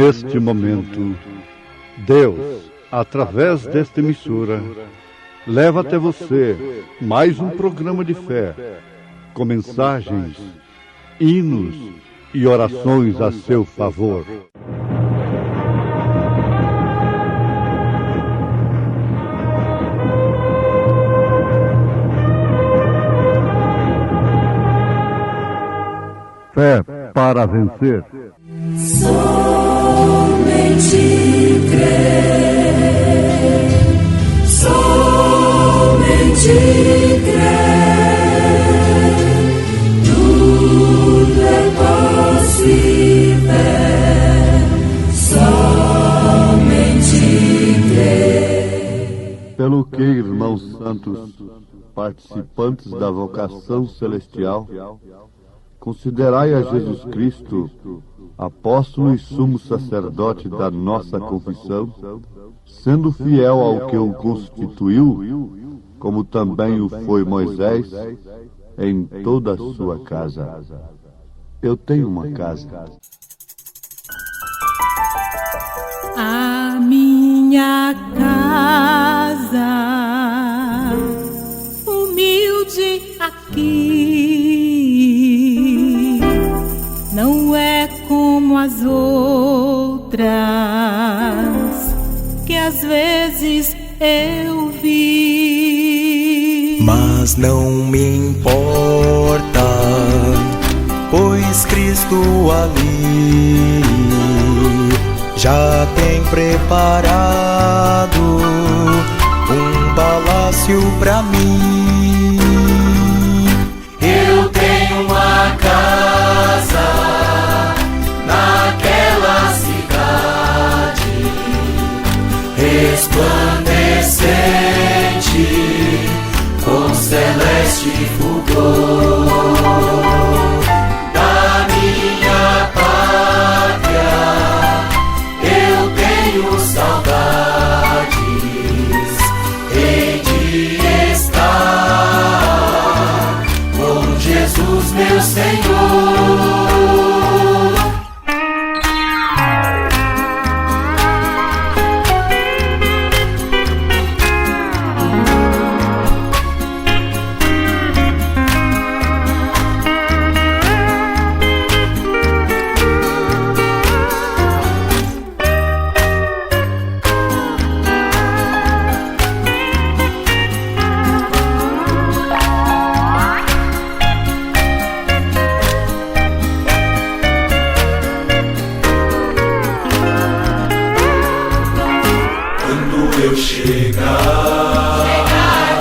neste momento, Deus, através desta emissora, leva até você mais um programa de fé, com mensagens, hinos e orações a seu favor. Fé para vencer. Somente crer, somente crer, tudo é possível, somente crer. Pelo que, irmãos santos, participantes da vocação celestial, considerai a Jesus Cristo, apóstolo e sumo sacerdote da nossa confissão, sendo fiel ao que o constituiu, como também o foi Moisés, em toda a sua casa. Eu tenho uma casa. A minha casa, humilde aqui, não é como as outras que às vezes eu vi. Mas não me importa, pois Cristo ali já tem preparado um palácio pra mim. Eu tenho uma casa naquela cidade resplandecente com celeste fulgor. Da minha pátria eu tenho saudades, hei de estar com Jesus meu Senhor. Eu chegar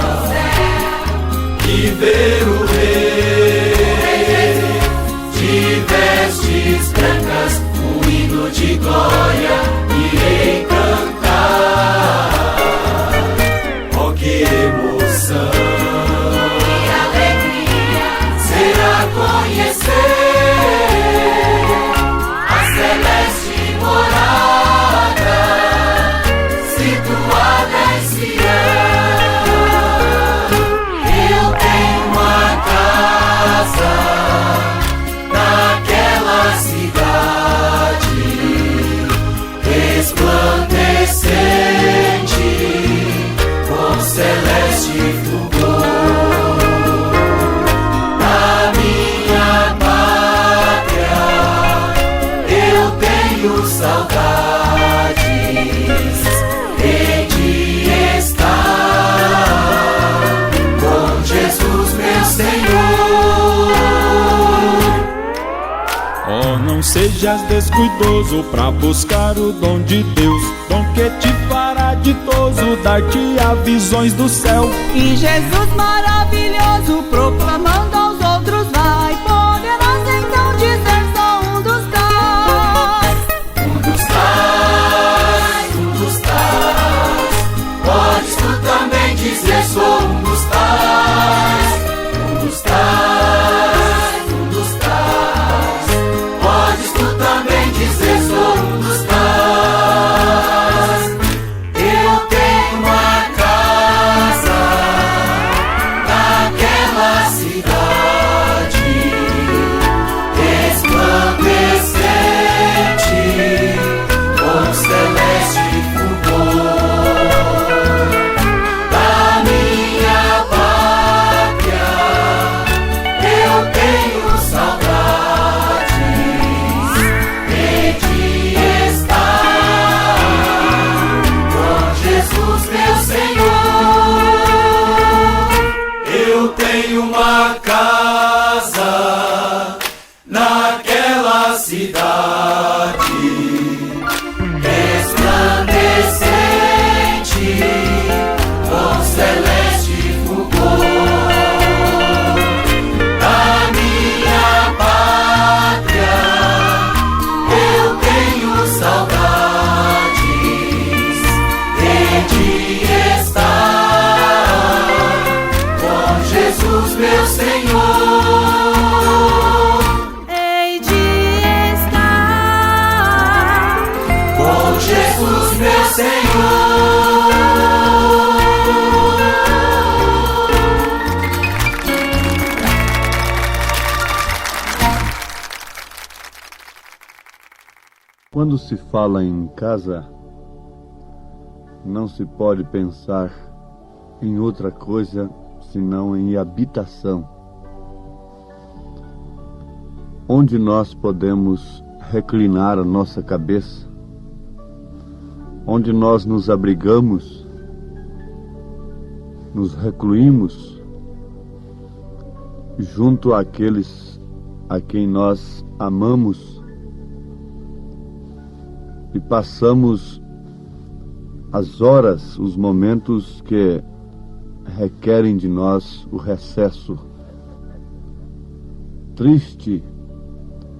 no céu e ver o Rei de vestes brancas, um hino de glória irei cantar. Oh, que emoção e alegria será conhecer a celeste morada situada em Sião. Eu tenho uma casa naquela cidade resplandecente com celeste fulgor. Na minha pátria eu tenho saudades, hei de estar com Jesus meu Senhor. Oh, não sejas descuidoso pra buscar o dom de Deus, dom que te fará ditoso, dar-te-á visões do céu. E Jesus maravilhoso, proclamando aos outros vai, poderás então dizer só um dos tais. Um dos tais, um dos tais, podes tu também dizer sou um dos tais. Um dos tais, um dos tais, podes tu também dizer sou um dos tais. Eu tenho uma casa naquela cidade Eu tenho uma casa naquela cidade resplandecente com celeste fulgor. Da minha pátria eu tenho saudades de estar com Jesus meu Senhor. Jesus, meu Senhor. Quando se fala em casa, não se pode pensar em outra coisa senão em habitação, onde nós podemos reclinar a nossa cabeça, onde nós nos abrigamos, nos recluímos junto àqueles a quem nós amamos e passamos as horas, os momentos que requerem de nós o recesso. Triste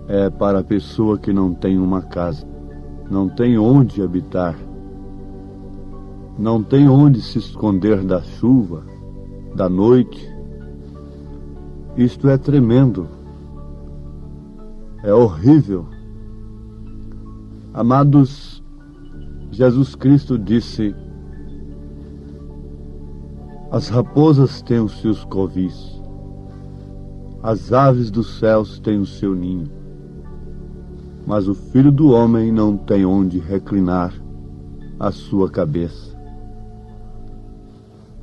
é para a pessoa que não tem uma casa, não tem onde habitar, não tem onde se esconder da chuva, da noite. Isto é tremendo, é horrível. Amados, Jesus Cristo disse: as raposas têm os seus covis, as aves dos céus têm o seu ninho, mas o Filho do Homem não tem onde reclinar a sua cabeça.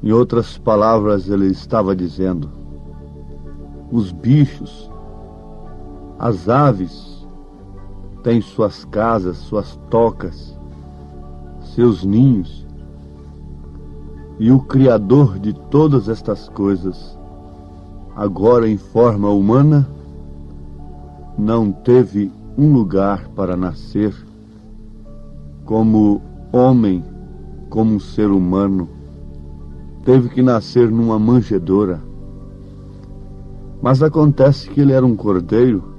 Em outras palavras, ele estava dizendo: os bichos, as aves, têm suas casas, suas tocas, seus ninhos, e o Criador de todas estas coisas, agora em forma humana, não teve um lugar para nascer como homem, como um ser humano. Teve que nascer numa manjedoura. Mas acontece que ele era um cordeiro,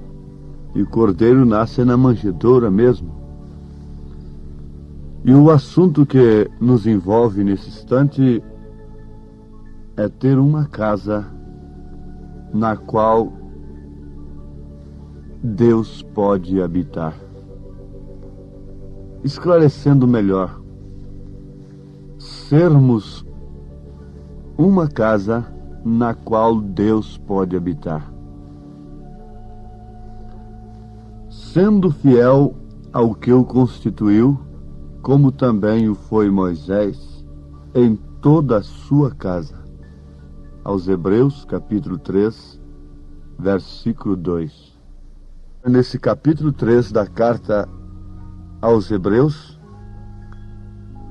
e o cordeiro nasce na manjedoura mesmo. E o assunto que nos envolve nesse instante é ter uma casa na qual Deus pode habitar. Esclarecendo melhor, sermos uma casa na qual Deus pode habitar. Sendo fiel ao que o constituiu, como também o foi Moisés, em toda a sua casa. Aos Hebreus, capítulo 3, versículo 2. Nesse capítulo 3 da carta aos Hebreus,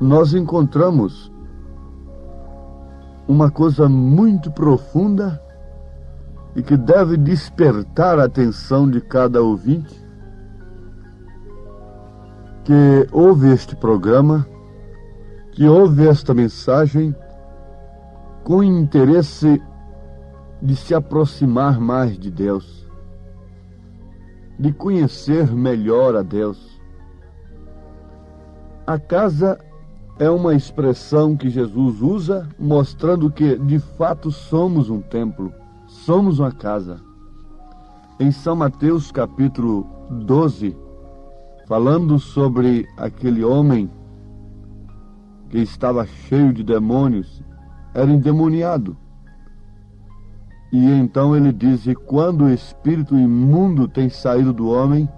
nós encontramos uma coisa muito profunda e que deve despertar a atenção de cada ouvinte que ouve este programa, que ouve esta mensagem com interesse de se aproximar mais de Deus, de conhecer melhor a Deus. A casa é uma expressão que Jesus usa, mostrando que, de fato, somos um templo, somos uma casa. Em São Mateus, capítulo 12, falando sobre aquele homem que estava cheio de demônios, era endemoniado. E então ele diz: e quando o espírito imundo tem saído do homem,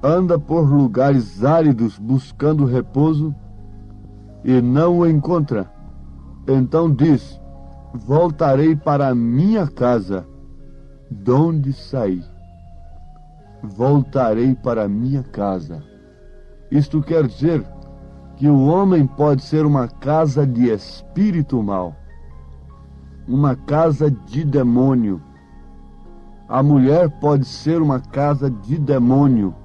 anda por lugares áridos buscando repouso, e não o encontra. Então diz: voltarei para a minha casa, donde saí. Voltarei para a minha casa. Isto quer dizer que o homem pode ser uma casa de espírito mau. uma casa de demônio. A mulher pode ser uma casa de demônio,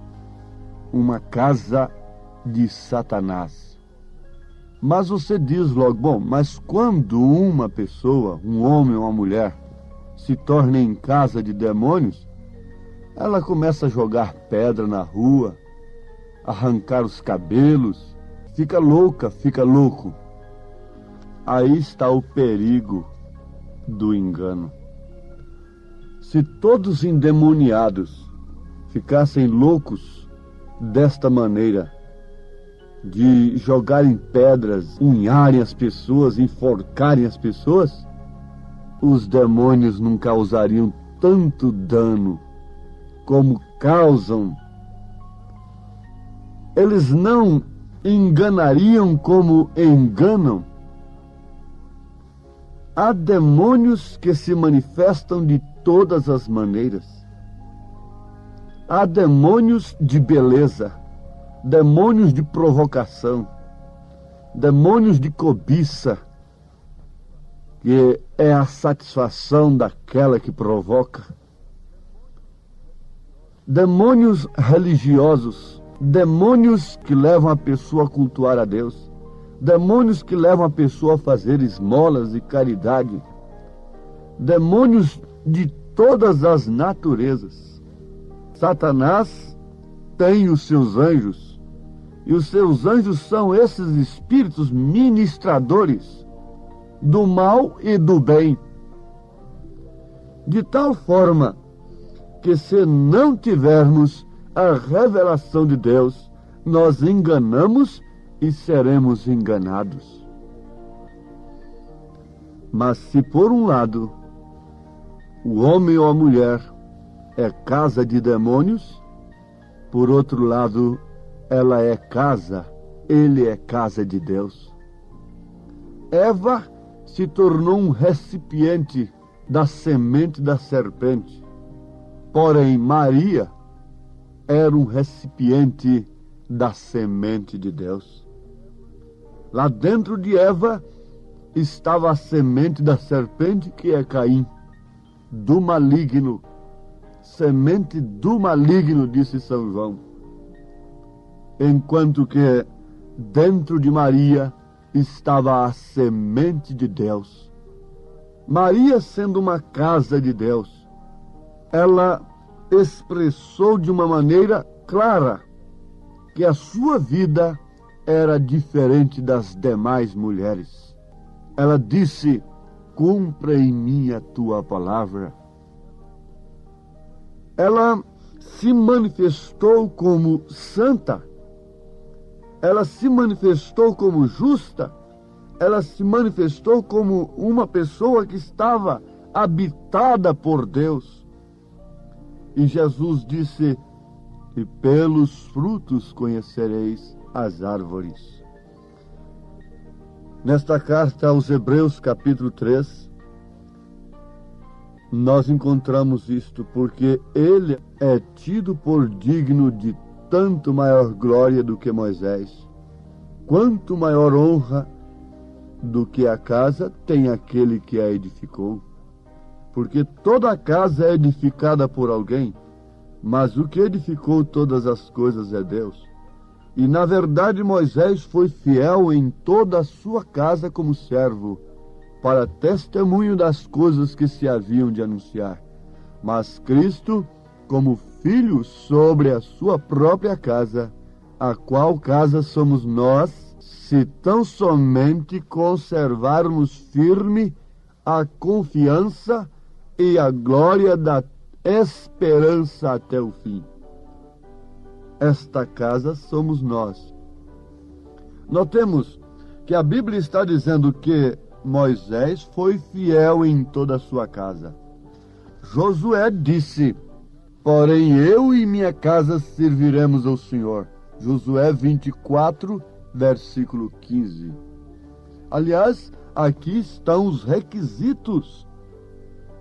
uma casa de Satanás. Mas você diz logo, bom, mas quando uma pessoa, um homem ou uma mulher, se torna em casa de demônios, ela começa a jogar pedra na rua, arrancar os cabelos, fica louca, fica louco. Aí está o perigo do engano. Se todos endemoniados ficassem loucos desta maneira, de jogarem pedras, unharem as pessoas, enforcarem as pessoas, os demônios não causariam tanto dano como causam. Eles não enganariam como enganam. Há demônios que se manifestam de todas as maneiras. Há demônios de beleza, demônios de provocação, demônios de cobiça, que é a satisfação daquela que provoca. Demônios religiosos, demônios que levam a pessoa a cultuar a Deus, demônios que levam a pessoa a fazer esmolas e caridade, demônios de todas as naturezas. Satanás tem os seus anjos, e os seus anjos são esses espíritos ministradores do mal e do bem, de tal forma que, se não tivermos a revelação de Deus, nós enganamos e seremos enganados. Mas se por um lado o homem ou a mulher é casa de demônios, por outro lado ela é casa, ele é casa de Deus. Eva se tornou um recipiente da semente da serpente, porém Maria era um recipiente da semente de Deus. Lá dentro de Eva estava a semente da serpente, que é Caim, do maligno, semente do maligno, disse São João. Enquanto que dentro de Maria estava a semente de Deus. Maria, sendo uma casa de Deus, ela expressou de uma maneira clara que a sua vida era diferente das demais mulheres. Ela disse: cumpra em mim a tua palavra. Ela se manifestou como santa, ela se manifestou como justa, ela se manifestou como uma pessoa que estava habitada por Deus. E Jesus disse: e pelos frutos conhecereis as árvores. Nesta carta aos Hebreus, capítulo 3, nós encontramos isto, porque ele é tido por digno de tanto maior glória do que Moisés, quanto maior honra do que a casa tem aquele que a edificou. Porque toda a casa é edificada por alguém, mas o que edificou todas as coisas é Deus. E na verdade Moisés foi fiel em toda a sua casa como servo, para testemunho das coisas que se haviam de anunciar. Mas Cristo, como filho sobre a sua própria casa, a qual casa somos nós, se tão somente conservarmos firme a confiança e a glória da esperança até o fim. Esta casa somos nós. Notemos que a Bíblia está dizendo que Moisés foi fiel em toda a sua casa. Josué disse: porém eu e minha casa serviremos ao Senhor. Josué 24, versículo 15. Aliás, aqui estão os requisitos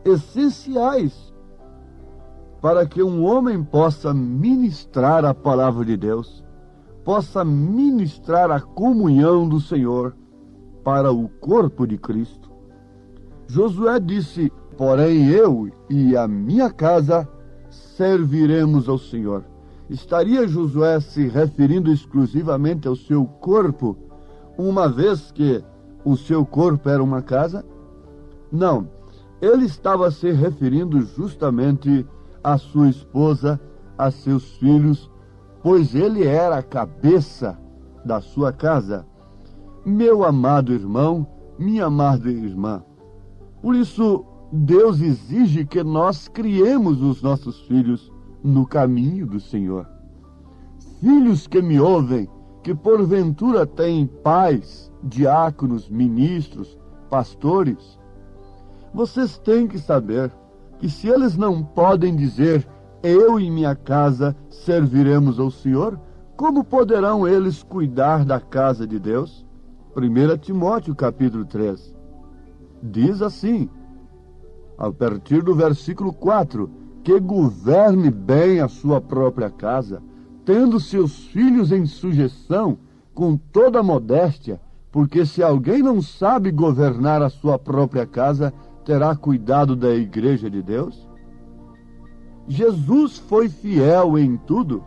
essenciais para que um homem possa ministrar a palavra de Deus, possa ministrar a comunhão do Senhor para o corpo de Cristo. Josué disse: porém eu e a minha casa serviremos ao Senhor. Estaria Josué se referindo exclusivamente ao seu corpo, uma vez que o seu corpo era uma casa? Não, ele estava se referindo justamente à sua esposa, a seus filhos, pois ele era a cabeça da sua casa. Meu amado irmão, minha amada irmã, por isso Deus exige que nós criemos os nossos filhos no caminho do Senhor. Filhos que me ouvem, que porventura têm pais, diáconos, ministros, pastores, vocês têm que saber que se eles não podem dizer: eu e minha casa serviremos ao Senhor, como poderão eles cuidar da casa de Deus? 1 Timóteo capítulo 3 diz assim, a partir do versículo 4, que governe bem a sua própria casa, tendo seus filhos em sujeição com toda modéstia, porque se alguém não sabe governar a sua própria casa, terá cuidado da igreja de Deus? Jesus foi fiel em tudo,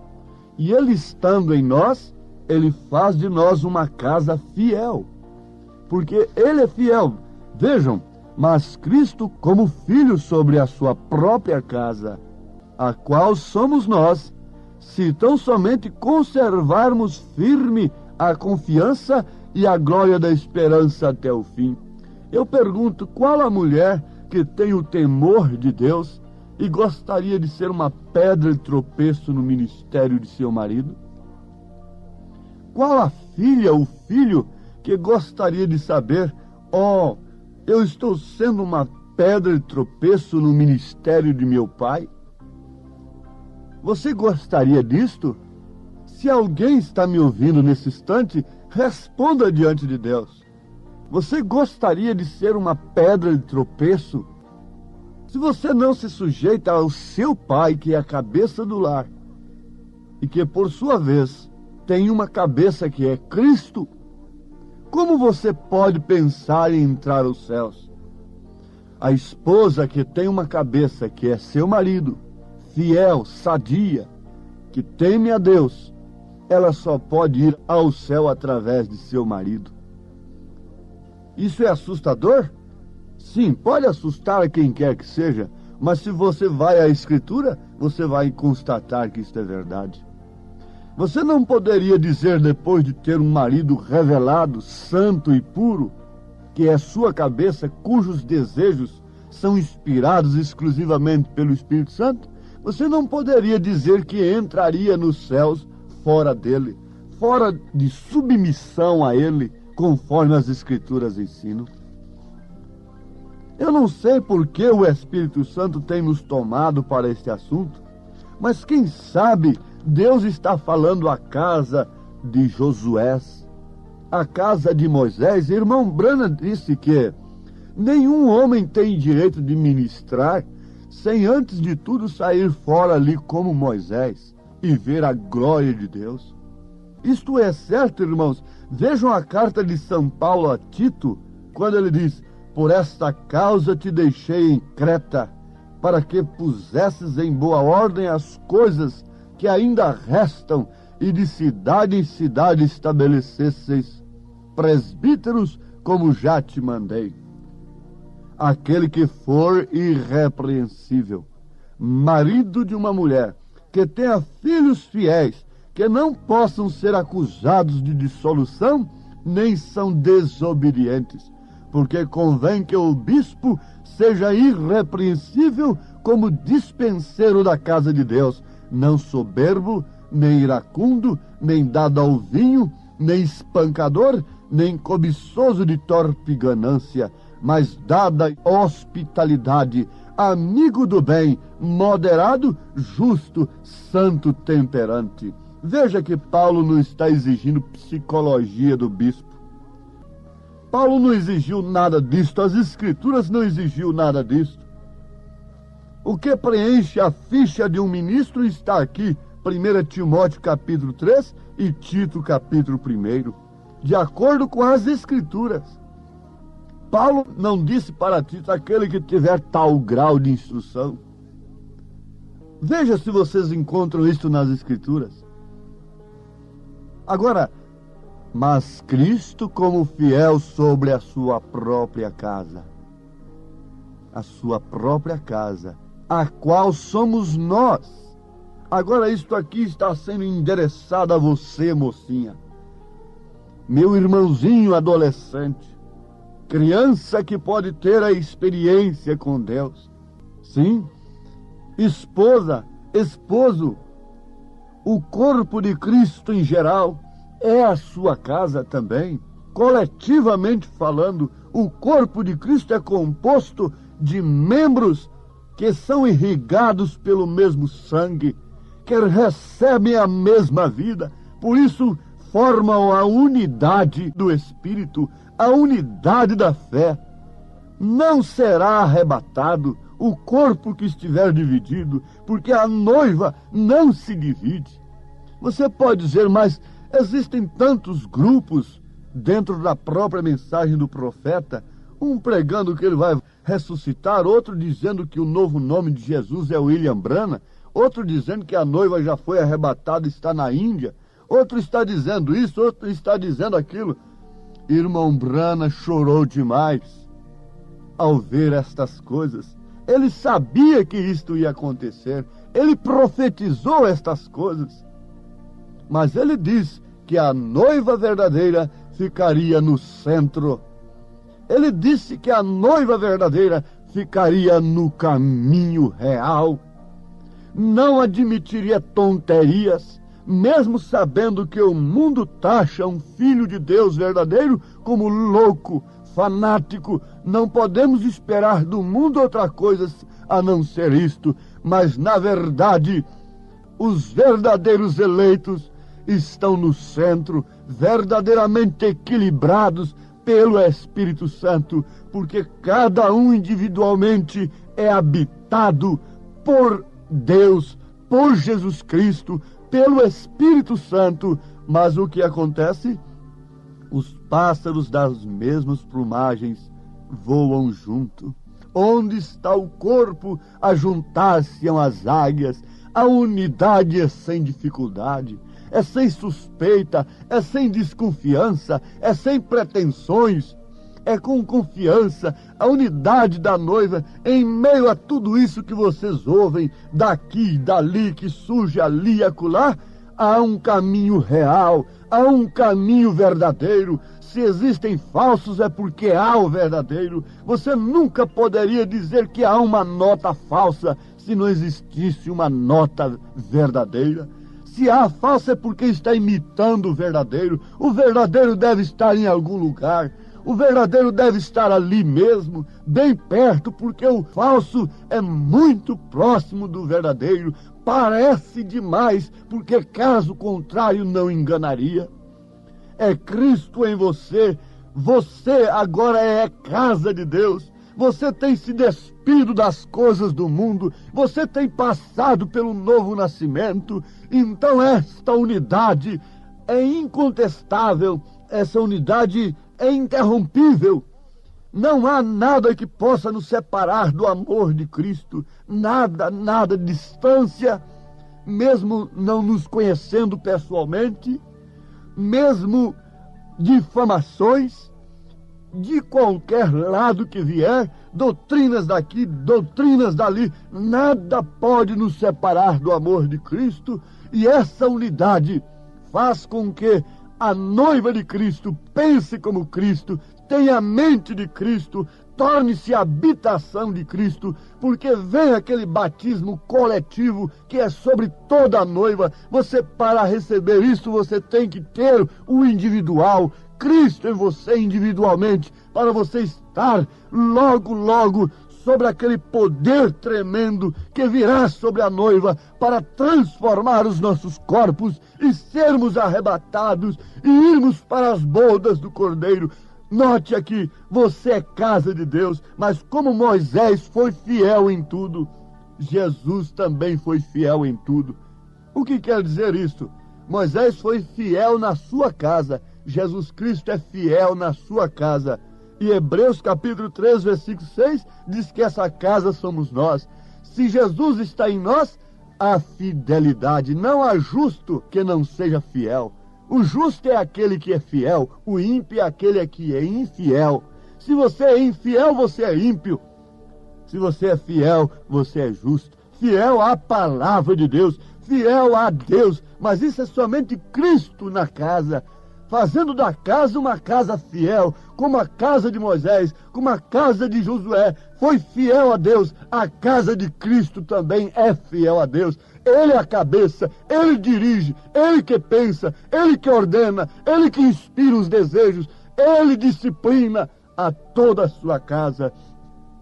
e ele estando em nós, ele faz de nós uma casa fiel, porque ele é fiel. Vejam, mas Cristo como filho sobre a sua própria casa, a qual somos nós, se tão somente conservarmos firme a confiança e a glória da esperança até o fim. Eu pergunto, qual a mulher que tem o temor de Deus e gostaria de ser uma pedra de tropeço no ministério de seu marido? Qual a filha ou filho que gostaria de saber: oh, eu estou sendo uma pedra de tropeço no ministério de meu pai? Você gostaria disto? Se alguém está me ouvindo nesse instante, responda diante de Deus. Você gostaria de ser uma pedra de tropeço? Se você não se sujeita ao seu pai, que é a cabeça do lar, e que por sua vez tem uma cabeça que é Cristo, como você pode pensar em entrar aos céus? A esposa que tem uma cabeça que é seu marido, fiel, sadia, que teme a Deus, ela só pode ir ao céu através de seu marido. Isso é assustador? Sim, pode assustar a quem quer que seja, mas se você vai à Escritura, você vai constatar que isto é verdade. Você não poderia dizer, depois de ter um marido revelado, santo e puro, que é sua cabeça, cujos desejos são inspirados exclusivamente pelo Espírito Santo, você não poderia dizer que entraria nos céus fora dele, fora de submissão a ele, conforme as Escrituras ensinam. Eu não sei por que o Espírito Santo tem nos tomado para este assunto, mas quem sabe Deus está falando à casa de Josué, à casa de Moisés. Irmão Branham disse que nenhum homem tem direito de ministrar sem antes de tudo sair fora ali como Moisés e ver a glória de Deus. Isto é certo, irmãos. Vejam a carta de São Paulo a Tito, quando ele diz: por esta causa te deixei em Creta, para que pusesses em boa ordem as coisas que ainda restam, e de cidade em cidade estabelecesseis presbíteros, como já te mandei. Aquele que for irrepreensível, marido de uma mulher, que tenha filhos fiéis, que não possam ser acusados de dissolução, nem são desobedientes, porque convém que o bispo seja irrepreensível como dispenseiro da casa de Deus, não soberbo, nem iracundo, nem dado ao vinho, nem espancador, nem cobiçoso de torpe ganância, mas dada hospitalidade, amigo do bem, moderado, justo, santo, temperante. Veja que Paulo não está exigindo psicologia do bispo. Paulo não exigiu nada disto, as Escrituras não exigiu nada disto. O que preenche a ficha de um ministro está aqui, 1 Timóteo capítulo 3 e Tito capítulo 1, de acordo com as Escrituras. Paulo não disse para Tito: aquele que tiver tal grau de instrução. Veja se vocês encontram isto nas Escrituras. Agora, mas Cristo como fiel sobre a sua própria casa. A sua própria casa, a qual somos nós. Agora isto aqui está sendo endereçado a você, mocinha. Meu irmãozinho adolescente. Criança que pode ter a experiência com Deus. Sim. Esposa, esposo. O corpo de Cristo em geral é a sua casa também. Coletivamente falando, o corpo de Cristo é composto de membros que são irrigados pelo mesmo sangue, que recebem a mesma vida. Por isso formam a unidade do Espírito, a unidade da fé. Não será arrebatado o corpo que estiver dividido, porque a noiva não se divide. Você pode dizer, mas existem tantos grupos dentro da própria mensagem do profeta, um pregando que ele vai ressuscitar, outro dizendo que o novo nome de Jesus é William Branham, outro dizendo que a noiva já foi arrebatada e está na Índia, outro está dizendo isso, outro está dizendo aquilo. Irmão Branham chorou demais ao ver estas coisas. Ele sabia que isto ia acontecer, ele profetizou estas coisas, mas ele diz que a noiva verdadeira ficaria no centro. Ele disse que a noiva verdadeira ficaria no caminho real. Não admitiria tonterias, mesmo sabendo que o mundo taxa um filho de Deus verdadeiro como louco, fanático. Não podemos esperar do mundo outra coisa a não ser isto. Mas, na verdade, os verdadeiros eleitos estão no centro, verdadeiramente equilibrados pelo Espírito Santo, porque cada um individualmente é habitado por Deus, por Jesus Cristo, pelo Espírito Santo. Mas o que acontece? Os pássaros das mesmas plumagens voam junto. Onde está o corpo a juntar-se às águias? A unidade é sem dificuldade, é sem suspeita, é sem desconfiança, é sem pretensões, é com confiança. A unidade da noiva, em meio a tudo isso que vocês ouvem, daqui, dali, que surge ali e acolá, há um caminho real, há um caminho verdadeiro. Se existem falsos é porque há o verdadeiro. Você nunca poderia dizer que há uma nota falsa se não existisse uma nota verdadeira. Se há falsa é porque está imitando o verdadeiro. O verdadeiro deve estar em algum lugar. O verdadeiro deve estar ali mesmo, bem perto, porque o falso é muito próximo do verdadeiro. Parece demais, porque caso contrário não enganaria. É Cristo em você. Você agora é casa de Deus. Você tem se despido das coisas do mundo. Você tem passado pelo novo nascimento. Então esta unidade é incontestável. Essa unidade é interrompível. Não há nada que possa nos separar do amor de Cristo. Nada, nada. Distância, mesmo não nos conhecendo pessoalmente, mesmo difamações, de qualquer lado que vier, doutrinas daqui, doutrinas dali, nada pode nos separar do amor de Cristo. E essa unidade faz com que a noiva de Cristo pense como Cristo, tenha a mente de Cristo, torne-se habitação de Cristo, porque vem aquele batismo coletivo que é sobre toda a noiva. Você, para receber isso, você tem que ter o individual, Cristo em você individualmente, para você estar logo, logo sobre aquele poder tremendo que virá sobre a noiva para transformar os nossos corpos e sermos arrebatados e irmos para as bodas do Cordeiro. Note aqui, você é casa de Deus, mas como Moisés foi fiel em tudo, Jesus também foi fiel em tudo. O que quer dizer isso? Moisés foi fiel na sua casa, Jesus Cristo é fiel na sua casa. E Hebreus capítulo 3, versículo 6, diz que essa casa somos nós. Se Jesus está em nós, há fidelidade. Não há justo que não seja fiel. O justo é aquele que é fiel, o ímpio é aquele que é infiel. Se você é infiel, você é ímpio. Se você é fiel, você é justo. Fiel à palavra de Deus, fiel a Deus. Mas isso é somente Cristo na casa, fazendo da casa uma casa fiel, como a casa de Moisés, como a casa de Josué foi fiel a Deus. A casa de Cristo também é fiel a Deus. Ele é a cabeça, Ele dirige, Ele que pensa, Ele que ordena, Ele que inspira os desejos, Ele disciplina a toda a sua casa.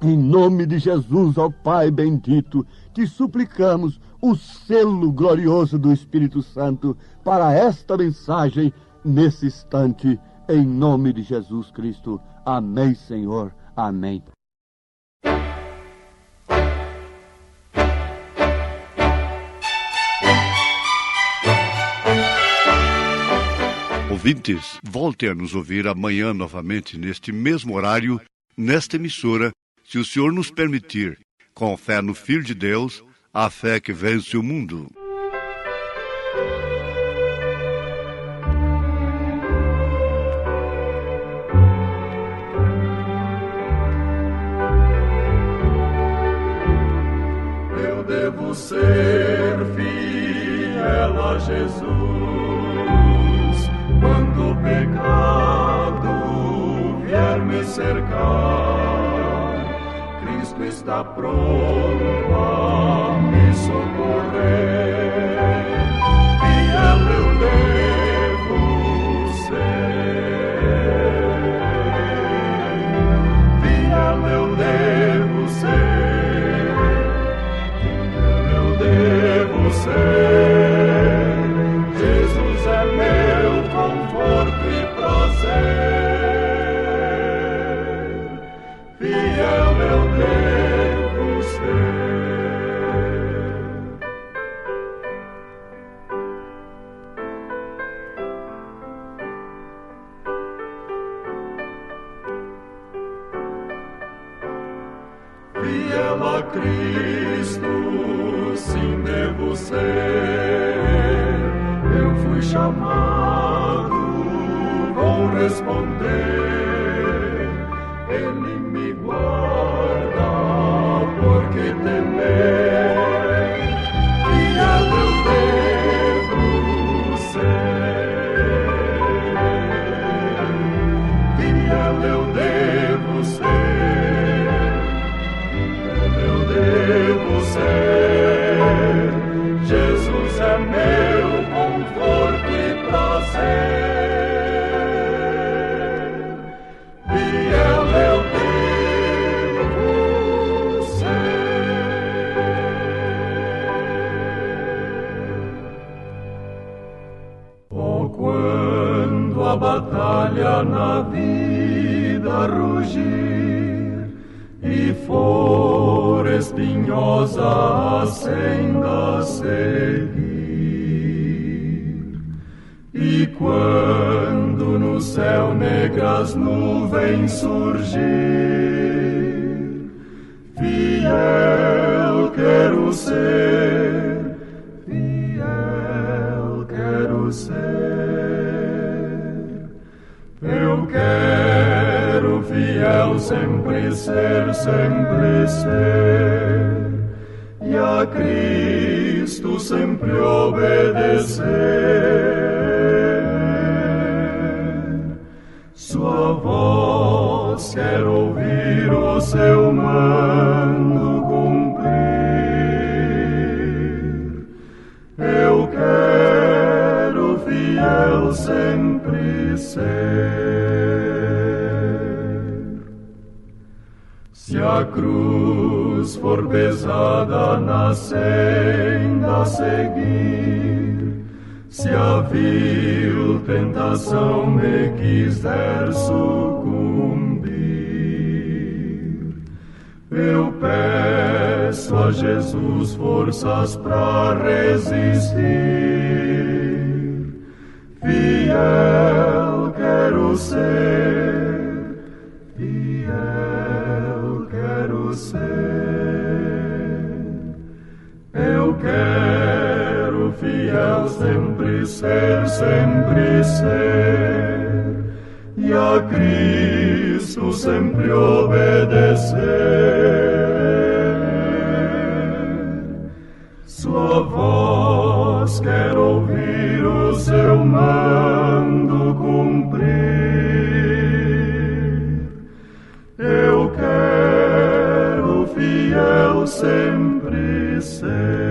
Em nome de Jesus, ó Pai bendito, te suplicamos o selo glorioso do Espírito Santo para esta mensagem nesse instante, em nome de Jesus Cristo. Amém, Senhor. Amém. Ouvintes, volte a nos ouvir amanhã novamente, neste mesmo horário, nesta emissora, se o Senhor nos permitir, com fé no Filho de Deus, a fé que vence o mundo. Eu devo ser fiel a Jesus quando o pecado vier me cercar. Cristo está pronto a me socorrer. Fiel eu devo ser. Fiel eu devo ser. Fiel eu devo ser. Jesus é meu conforto e prazer. Fiel eu devo ser. Fiel a Cristo, sim devo ser. Eu fui chamado, vou responder. Ele me guarda, porque temer. Fiel eu devo ser. Fiel eu devo ser. Fiel eu devo ser. Jesus é meu conforto e prazer. Fiel eu devo ser. Oh, quando a batalha na vida rugir e for espinhosa a senda a seguir, e quando no céu negras nuvens surgir, fiel quero ser, fiel quero ser. Eu quero fiel sempre ser, e a Cristo sempre obedecer. Sua voz quero ouvir, o seu mando cumprir. Eu quero fiel sempre ser. Se a cruz for pesada na senda a seguir, se a vil tentação me quiser sucumbir, eu peço a Jesus forças para resistir. Fiel quero ser, fiel quero ser. Eu quero fiel sempre ser, e a Cristo sempre obedecer. Sua voz quero ouvir, o seu mando cumprir. Eu quero fiel sempre ser.